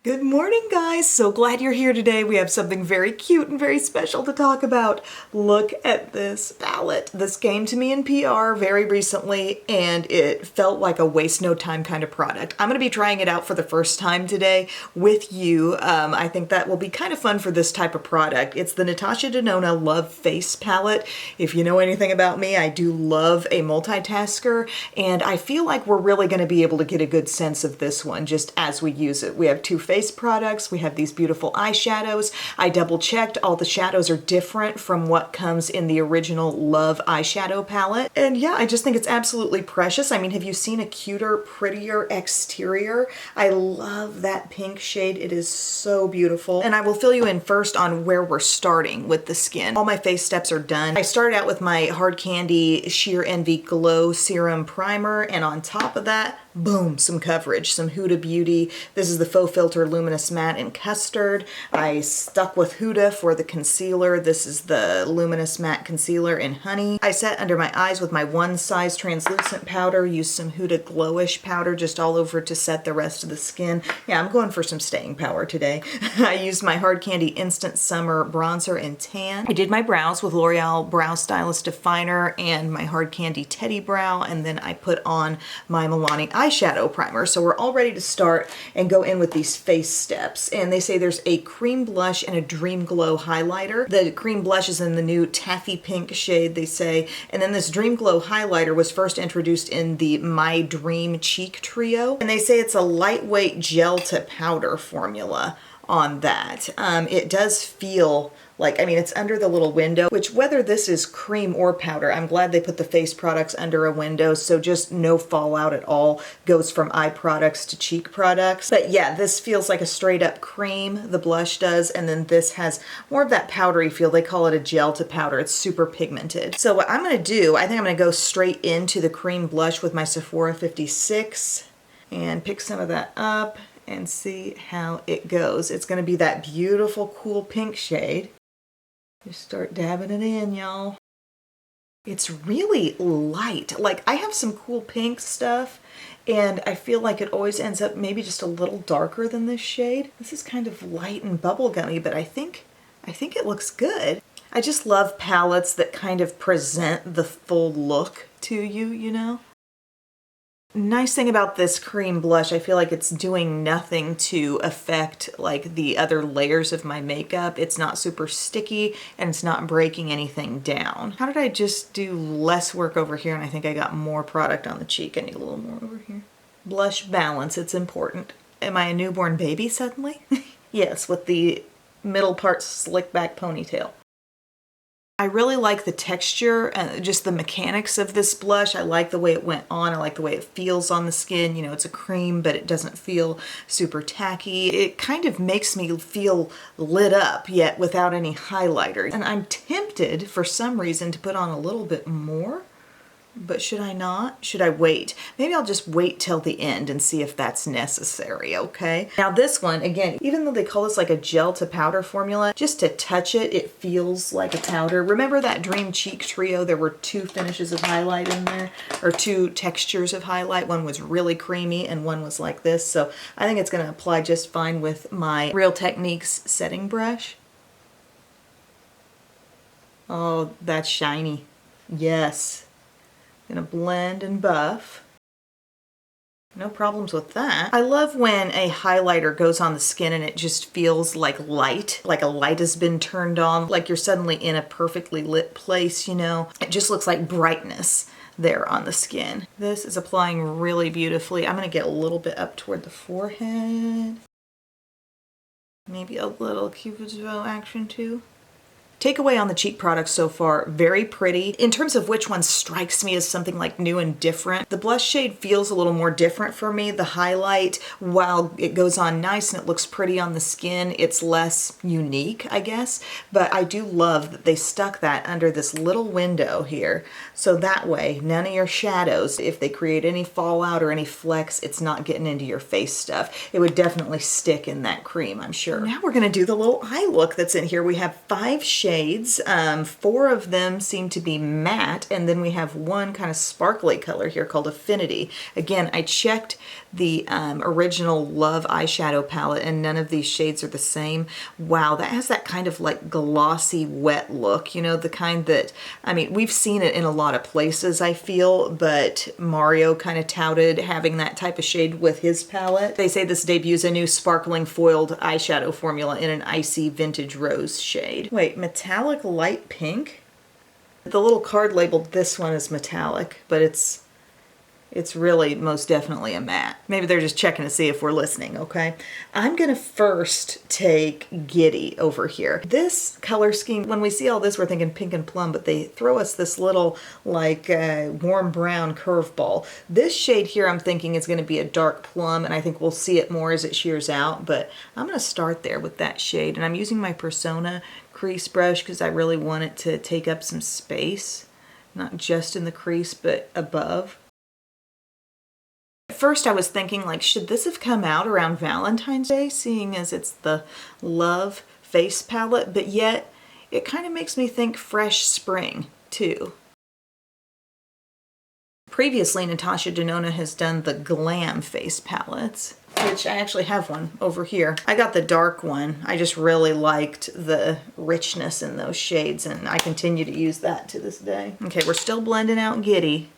Good morning, guys. So glad you're here today. We have something very cute and very special to talk about. Look at this palette. This came to me in PR very recently and it felt like a waste no time kind of product. I'm going to be trying it out for the first time today with you. I think that will be kind of fun for this type of product. It's the Natasha Denona Love Face Palette. If you know anything about me, I do love a multitasker and I feel like we're really going to be able to get a good sense of this one just as we use it. We have two face products. We have these beautiful eyeshadows. I double checked. All the shadows are different from what comes in the original Love eyeshadow palette. And yeah, I just think it's absolutely precious. I mean, have you seen a cuter, prettier exterior? I love that pink shade. It is so beautiful. And I will fill you in first on where we're starting with the skin. All my face steps are done. I started out with my Hard Candy Sheer Envy Glow Serum Primer, and on top of that, boom, some coverage, some Huda Beauty. This is the Faux Filter Luminous Matte in Custard. I stuck with Huda for the concealer. This is the Luminous Matte Concealer in Honey. I set under my eyes with my one size translucent powder, used some Huda Glowish powder just all over to set the rest of the skin. Yeah, I'm going for some staying power today. I used my Hard Candy Instant Summer Bronzer in Tan. I did my brows with L'Oreal Brow Stylist Definer and my Hard Candy Teddy Brow, and then I put on my Milani eyeshadow primer. So we're all ready to start and go in with these face steps. And they say there's a cream blush and a Dream Glow highlighter. The cream blush is in the new Taffy Pink shade, they say. And then this Dream Glow highlighter was first introduced in the My Dream Cheek Trio. And they say it's a lightweight gel to powder formula on that. It does feel like, I mean, it's under the little window, which whether this is cream or powder, I'm glad they put the face products under a window, so just no fallout at all. Goes from eye products to cheek products. But yeah, this feels like a straight up cream, the blush does, and then this has more of that powdery feel. They call it a gel to powder. It's super pigmented. So what I'm gonna do, I think I'm gonna go straight into the cream blush with my Sephora 56 and pick some of that up and see how it goes. It's gonna be that beautiful, cool pink shade. Just start dabbing it in, y'all. It's really light. Like, I have some cool pink stuff, and I feel like it always ends up maybe just a little darker than this shade. This is kind of light and bubblegummy, but I think it looks good. I just love palettes that kind of present the full look to you, you know? Nice thing about this cream blush, I feel like it's doing nothing to affect like the other layers of my makeup. It's not super sticky and it's not breaking anything down. How did I just do less work over here and I think I got more product on the cheek? I need a little more over here. Blush balance, it's important. Am I a newborn baby suddenly? Yes, with the middle part slick back ponytail. I really like the texture and just the mechanics of this blush. I like the way it went on. I like the way it feels on the skin. You know, it's a cream, but it doesn't feel super tacky. It kind of makes me feel lit up, yet without any highlighter. And I'm tempted, for some reason, to put on a little bit more. But should I not? Should I wait? Maybe I'll just wait till the end and see if that's necessary, okay? Now this one, again, even though they call this like a gel to powder formula, just to touch it, it feels like a powder. Remember that Dream Cheek Trio? There were two finishes of highlight in there, or two textures of highlight. One was really creamy and one was like this. So I think it's gonna apply just fine with my Real Techniques setting brush. Oh, that's shiny. Yes. Gonna blend and buff. No problems with that. I love when a highlighter goes on the skin and it just feels like light, like a light has been turned on, like you're suddenly in a perfectly lit place, you know? It just looks like brightness there on the skin. This is applying really beautifully. I'm gonna get a little bit up toward the forehead. Maybe a little Cupid's bow action too. Takeaway on the cheek products so far, very pretty. In terms of which one strikes me as something like new and different, the blush shade feels a little more different for me. The highlight, while it goes on nice and it looks pretty on the skin, it's less unique, I guess. But I do love that they stuck that under this little window here. So that way, none of your shadows, if they create any fallout or any flecks, it's not getting into your face stuff. It would definitely stick in that cream, I'm sure. Now we're gonna do the little eye look that's in here. We have 5 shades shades. 4 of them seem to be matte, and then we have one kind of sparkly color here called Affinity. Again, I checked the original Love eyeshadow palette, and none of these shades are the same. Wow, that has that kind of like glossy, wet look, you know, the kind that, I mean, we've seen it in a lot of places, I feel, but Mario kind of touted having that type of shade with his palette. They say this debuts a new sparkling foiled eyeshadow formula in an icy vintage rose shade. Wait, metallic light pink? The little card labeled this one as metallic, but it's really most definitely a matte. Maybe they're just checking to see if we're listening, okay? I'm gonna first take Giddy over here. This color scheme, when we see all this, we're thinking pink and plum, but they throw us this little like warm brown curveball. This shade here I'm thinking is gonna be a dark plum, and I think we'll see it more as it shears out, but I'm gonna start there with that shade, and I'm using my Persona crease brush because I really want it to take up some space, not just in the crease, but above. At first I was thinking, like, should this have come out around Valentine's Day, seeing as it's the Love face palette, but yet it kind of makes me think fresh spring too. Previously, Natasha Denona has done the Glam face palettes, which I actually have one over here. I got the dark one. I just really liked the richness in those shades, and I continue to use that to this day. Okay, we're still blending out Giddy.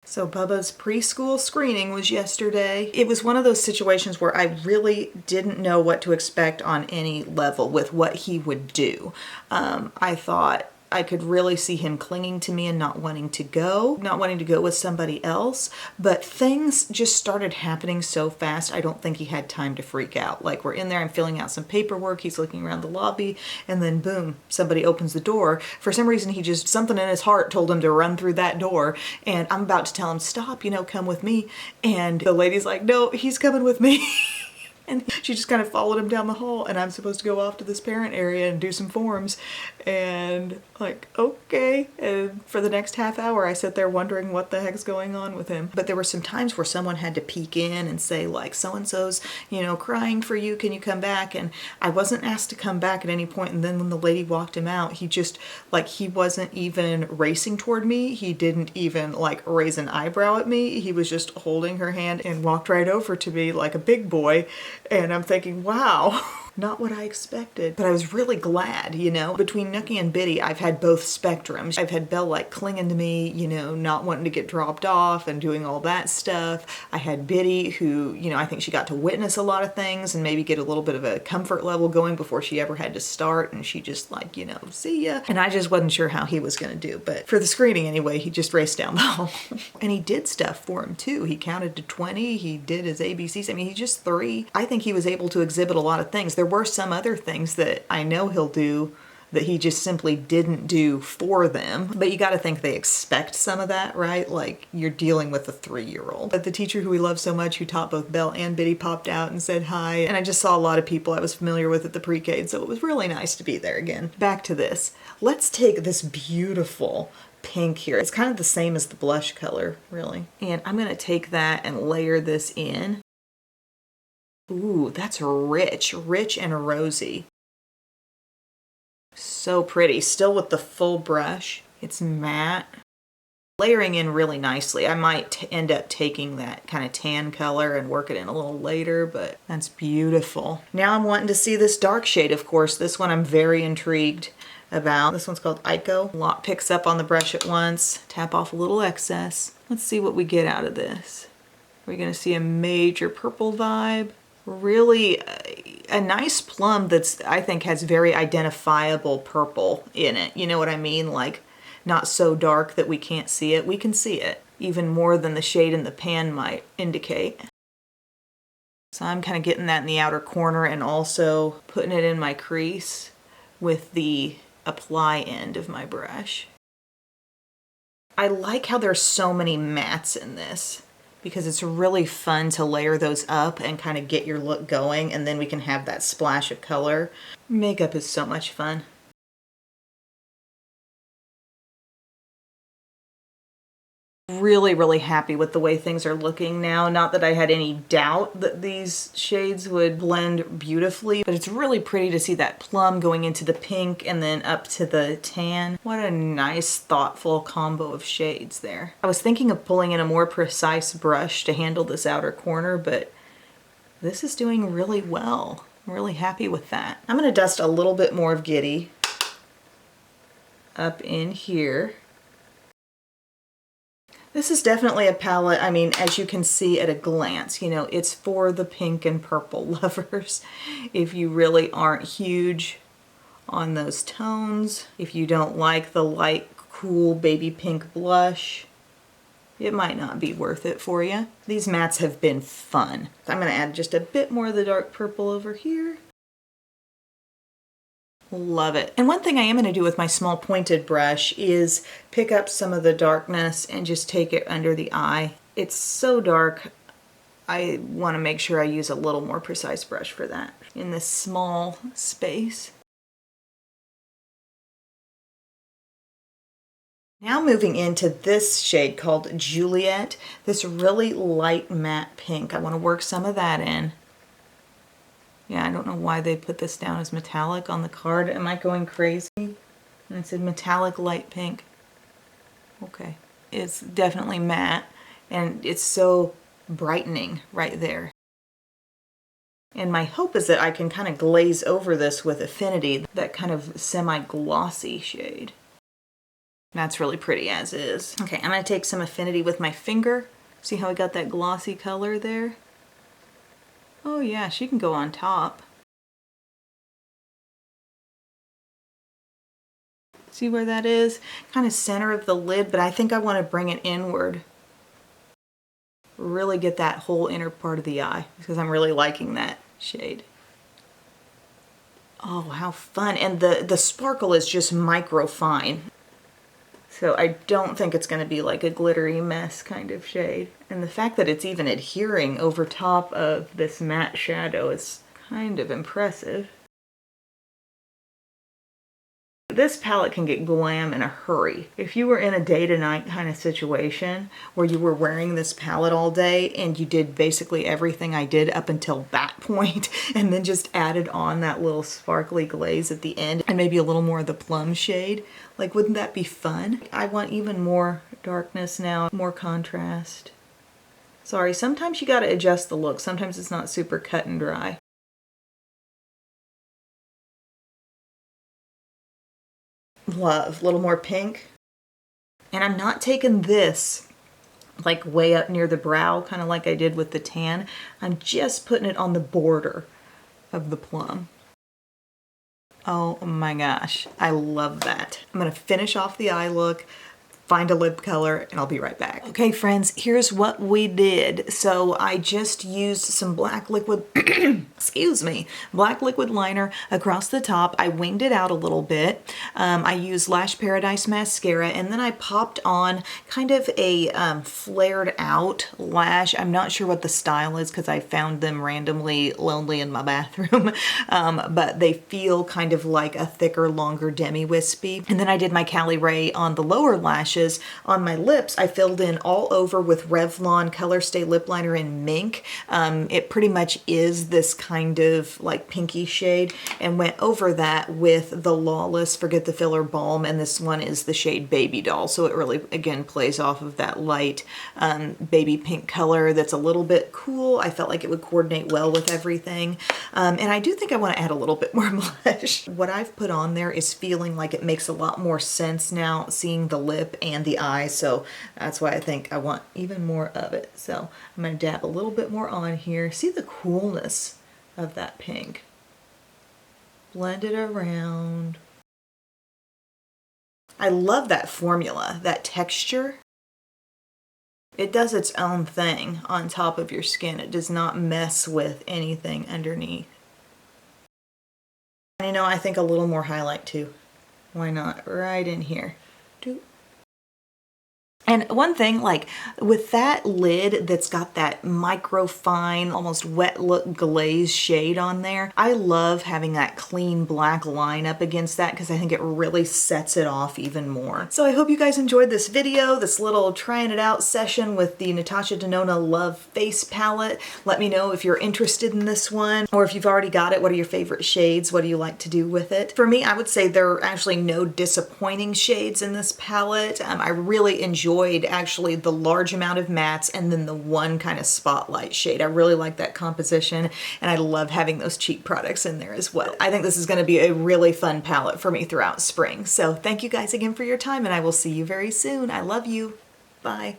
So Bubba's preschool screening was yesterday. It was one of those situations where I really didn't know what to expect on any level with what he would do. I thought I could really see him clinging to me and not wanting to go with somebody else, but things just started happening so fast I don't think he had time to freak out. Like, we're in there, I'm filling out some paperwork, he's looking around the lobby, and then boom, somebody opens the door. For some reason something in his heart told him to run through that door, and I'm about to tell him, stop, you know, come with me, and the lady's like, no, he's coming with me. And she just kind of followed him down the hall, and I'm supposed to go off to this parent area and do some forms, and like, okay. And for the next half hour I sit there wondering what the heck's going on with him. But there were some times where someone had to peek in and say, like, so-and-so's, you know, crying for you, can you come back? And I wasn't asked to come back at any point, and then when the lady walked him out, he just, like, he wasn't even racing toward me, he didn't even like raise an eyebrow at me, he was just holding her hand and walked right over to me like a big boy. And I'm thinking, wow, not what I expected. But I was really glad, you know. Between Nookie and Biddy, I've had both spectrums. I've had Belle like clinging to me, you know, not wanting to get dropped off and doing all that stuff. I had Biddy who, you know, I think she got to witness a lot of things and maybe get a little bit of a comfort level going before she ever had to start, and she just like, you know, see ya. And I just wasn't sure how he was gonna do. But for the screening anyway, he just raced down the hall. And he did stuff for him too. He counted to 20, he did his ABCs. I mean, he's just 3. I think he was able to exhibit a lot of things. There were some other things that I know he'll do that he just simply didn't do for them. But you gotta think they expect some of that, right? Like, you're dealing with a 3-year-old. But the teacher who we love so much, who taught both Belle and Biddy, popped out and said hi. And I just saw a lot of people I was familiar with at the pre-K, so it was really nice to be there again. Back to this. Let's take this beautiful pink here. It's kind of the same as the blush color, really. And I'm gonna take that and layer this in. Ooh, that's rich and rosy. So pretty, still with the full brush. It's matte. Layering in really nicely. I might end up taking that kind of tan color and work it in a little later, but that's beautiful. Now I'm wanting to see this dark shade, of course. This one I'm very intrigued about. This one's called Ico. A lot picks up on the brush at once. Tap off a little excess. Let's see what we get out of this. We're gonna see a major purple vibe. Really a nice plum that's, I think, has very identifiable purple in it. You know what I mean? Like, not so dark that we can't see it. We can see it, even more than the shade in the pan might indicate. So I'm kind of getting that in the outer corner and also putting it in my crease with the apply end of my brush. I like how there's so many mattes in this, because it's really fun to layer those up and kind of get your look going, and then we can have that splash of color. Makeup is so much fun. Really happy with the way things are looking now. Not that I had any doubt that these shades would blend beautifully, but it's really pretty to see that plum going into the pink and then up to the tan. What a nice, thoughtful combo of shades there. I was thinking of pulling in a more precise brush to handle this outer corner, but this is doing really well. I'm really happy with that. I'm gonna dust a little bit more of Giddy up in here. This is definitely a palette, I mean, as you can see at a glance, you know, it's for the pink and purple lovers. If you really aren't huge on those tones, if you don't like the light, cool baby pink blush, it might not be worth it for you. These mattes have been fun. I'm gonna add just a bit more of the dark purple over here. Love it. And one thing I am going to do with my small pointed brush is pick up some of the darkness and just take it under the eye. It's so dark, I want to make sure I use a little more precise brush for that in this small space. Now moving into this shade called Juliet, this really light matte pink. I want to work some of that in. Yeah, I don't know why they put this down as metallic on the card. Am I going crazy? And it said metallic light pink. Okay. It's definitely matte, and it's so brightening right there. And my hope is that I can kind of glaze over this with Affinity, that kind of semi-glossy shade. That's really pretty as is. Okay, I'm going to take some Affinity with my finger. See how I got that glossy color there? Oh yeah, she can go on top. See where that is? Kind of center of the lid, but I think I want to bring it inward. Really get that whole inner part of the eye, because I'm really liking that shade. Oh, how fun. And the sparkle is just micro fine. So I don't think it's going to be like a glittery mess kind of shade. And the fact that it's even adhering over top of this matte shadow is kind of impressive. This palette can get glam in a hurry. If you were in a day to night kind of situation where you were wearing this palette all day and you did basically everything I did up until that point and then just added on that little sparkly glaze at the end and maybe a little more of the plum shade, like wouldn't that be fun? I want even more darkness now, more contrast. Sorry, sometimes you gotta adjust the look. Sometimes it's not super cut and dry. Love, a little more pink. And I'm not taking this like way up near the brow, kind of like I did with the tan. I'm just putting it on the border of the plum. Oh my gosh, I love that. I'm gonna finish off the eye look, find a lip color, and I'll be right back. Okay friends, here's what we did. So I just used some black liquid, excuse me, black liquid liner across the top. I winged it out a little bit. I used Lash Paradise mascara, and then I popped on kind of a flared out lash. I'm not sure what the style is because I found them randomly lonely in my bathroom, but they feel kind of like a thicker, longer demi-wispy. And then I did my Cali Ray on the lower lashes. On my lips, I filled in all over with Revlon Color Stay Lip Liner in Mink. It pretty much is this kind of like pinky shade, and went over that with the Lawless Forget the Filler Balm, and this one is the shade Baby Doll. So it really, again, plays off of that light baby pink color that's a little bit cool. I felt like it would coordinate well with everything. And I do think I want to add a little bit more blush. What I've put on there is feeling like it makes a lot more sense now, seeing the lip and the eye, so that's why I think I want even more of it. So I'm going to dab a little bit more on here. See the coolness of that pink. Blend it around. I love that formula, that texture. It does its own thing on top of your skin. It does not mess with anything underneath. And you know, I think a little more highlight too. Why not? Right in here. And one thing, like with that lid that's got that micro fine, almost wet look glaze shade on there, I love having that clean black line up against that because I think it really sets it off even more. So I hope you guys enjoyed this video, this little trying it out session with the Natasha Denona Love Face Palette. Let me know if you're interested in this one, or if you've already got it, what are your favorite shades? What do you like to do with it? For me, I would say there are actually no disappointing shades in this palette. I really enjoyed actually the large amount of mattes and then the one kind of spotlight shade. I really like that composition, and I love having those cheap products in there as well. I think this is going to be a really fun palette for me throughout spring. So thank you guys again for your time, and I will see you very soon. I love you. Bye.